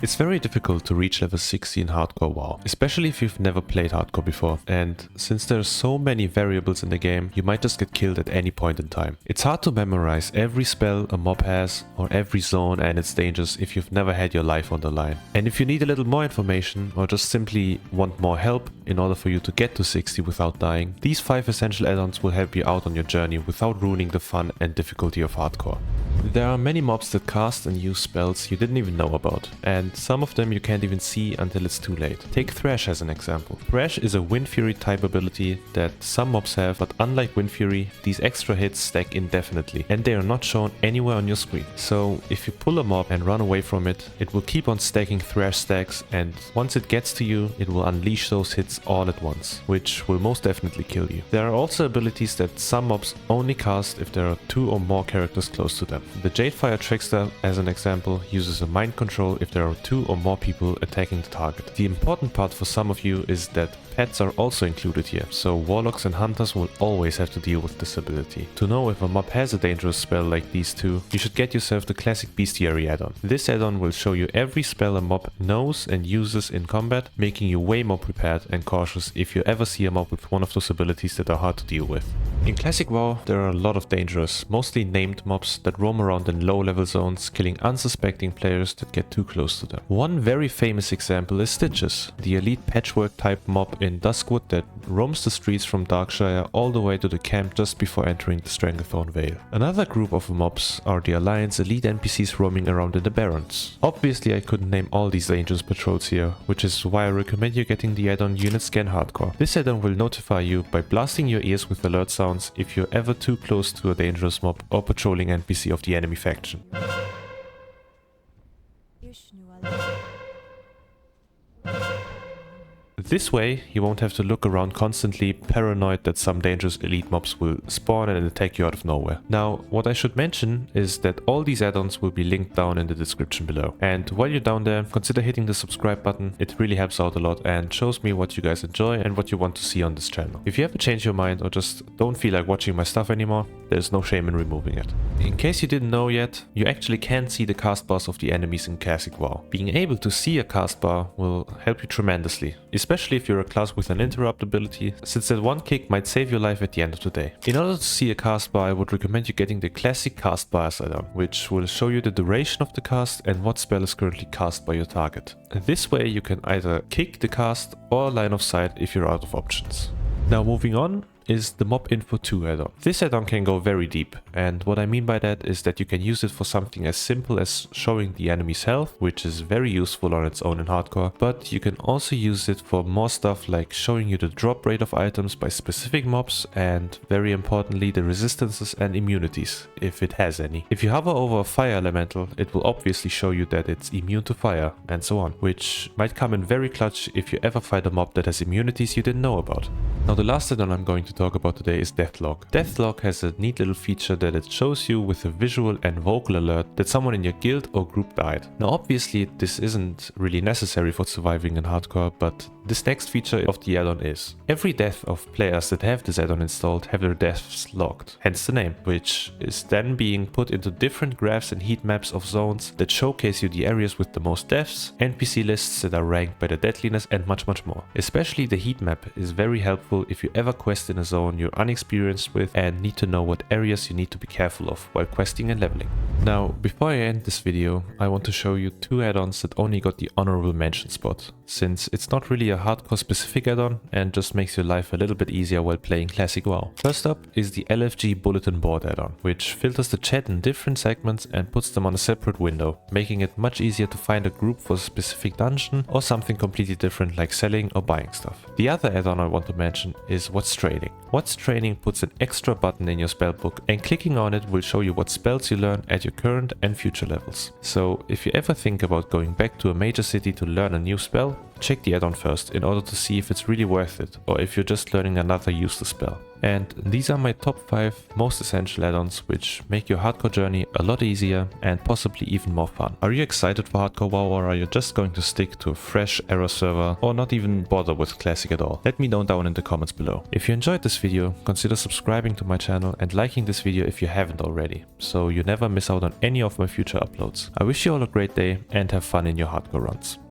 It's very difficult to reach level 60 in Hardcore WoW, especially if you've never played Hardcore before, and since there's so many variables in the game, you might just get killed at any point in time. It's hard to memorize every spell a mob has, or every zone and its dangers if you've never had your life on the line. And if you need a little more information, or just simply want more help in order for you to get to 60 without dying, these 5 essential add-ons will help you out on your journey without ruining the fun and difficulty of Hardcore. There are many mobs that cast and use spells you didn't even know about, and some of them you can't even see until it's too late. Take Thrash as an example. Thrash is a Wind Fury type ability that some mobs have, but unlike Wind Fury, these extra hits stack indefinitely, and they are not shown anywhere on your screen. So if you pull a mob and run away from it, it will keep on stacking Thrash stacks, and once it gets to you, it will unleash those hits all at once, which will most definitely kill you. There are also abilities that some mobs only cast if there are 2 or more characters close to them. The Jadefire Trickster, as an example, uses a mind control if there are 2 or more people attacking the target. The important part for some of you is that pets are also included here, so warlocks and hunters will always have to deal with this ability. To know if a mob has a dangerous spell like these 2, you should get yourself the classic Beastiary add-on. This add-on will show you every spell a mob knows and uses in combat, making you way more prepared and cautious if you ever see a mob with one of those abilities that are hard to deal with. In Classic WoW, there are a lot of dangerous, mostly named mobs that roam around in low-level zones, killing unsuspecting players that get too close to them. One very famous example is Stitches, the elite patchwork-type mob in Duskwood that roams the streets from Darkshire all the way to the camp just before entering the Stranglethorn Vale. Another group of mobs are the Alliance elite NPCs roaming around in the Barrens. Obviously, I couldn't name all these dangerous patrols here, which is why I recommend you getting the add-on Unit Scan Hardcore. This add-on will notify you by blasting your ears with alert sounds if you're ever too close to a dangerous mob or patrolling NPC of the enemy faction. This way, you won't have to look around constantly paranoid that some dangerous elite mobs will spawn and attack you out of nowhere. Now, what I should mention is that all these add-ons will be linked down in the description below. And while you're down there, consider hitting the subscribe button. It really helps out a lot and shows me what you guys enjoy and what you want to see on this channel. If you ever change your mind or just don't feel like watching my stuff anymore, there's no shame in removing it. In case you didn't know yet, you actually can see the cast bars of the enemies in Classic WoW. Being able to see a cast bar will help you tremendously, especially if you're a class with an interrupt ability, since that one kick might save your life at the end of the day. In order to see a cast bar, I would recommend you getting the classic cast bars add-on, which will show you the duration of the cast and what spell is currently cast by your target. This way you can either kick the cast or line of sight if you're out of options. Now moving on is the Mob Info 2 add-on. This add-on can go very deep, and what I mean by that is that you can use it for something as simple as showing the enemy's health, which is very useful on its own in Hardcore, but you can also use it for more stuff like showing you the drop rate of items by specific mobs and, very importantly, the resistances and immunities, if it has any. If you hover over a fire elemental, it will obviously show you that it's immune to fire, and so on, which might come in very clutch if you ever fight a mob that has immunities you didn't know about. Now the last add-on I'm going to talk about today is Deathlog. Deathlog has a neat little feature that it shows you with a visual and vocal alert that someone in your guild or group died. Now obviously this isn't really necessary for surviving in Hardcore, but this next feature of the add-on is. Every death of players that have this add-on installed have their deaths logged, hence the name, which is then being put into different graphs and heat maps of zones that showcase you the areas with the most deaths, NPC lists that are ranked by their deadliness, and much more. Especially the heat map is very helpful if you ever quest in a zone you're unexperienced with and need to know what areas you need to be careful of while questing and leveling. Now, before I end this video, I want to show you 2 add-ons that only got the honorable mention spot, since it's not really a Hardcore specific add-on and just makes your life a little bit easier while playing Classic WoW. First up is the LFG Bulletin Board add-on, which filters the chat in different segments and puts them on a separate window, making it much easier to find a group for a specific dungeon or something completely different like selling or buying stuff. The other add-on I want to mention is What's Training. What's Training puts an extra button in your spellbook, and clicking on it will show you what spells you learn at your current and future levels. So if you ever think about going back to a major city to learn a new spell, check the add-on first in order to see if it's really worth it or if you're just learning another useless spell. And these are my top 5 most essential add-ons which make your hardcore journey a lot easier and possibly even more fun. Are you excited for hardcore WoW, or are you just going to stick to a fresh era server or not even bother with classic at all? Let me know down in the comments below. If you enjoyed this video, consider subscribing to my channel and liking this video if you haven't already, so you never miss out on any of my future uploads. I wish you all a great day and have fun in your hardcore runs.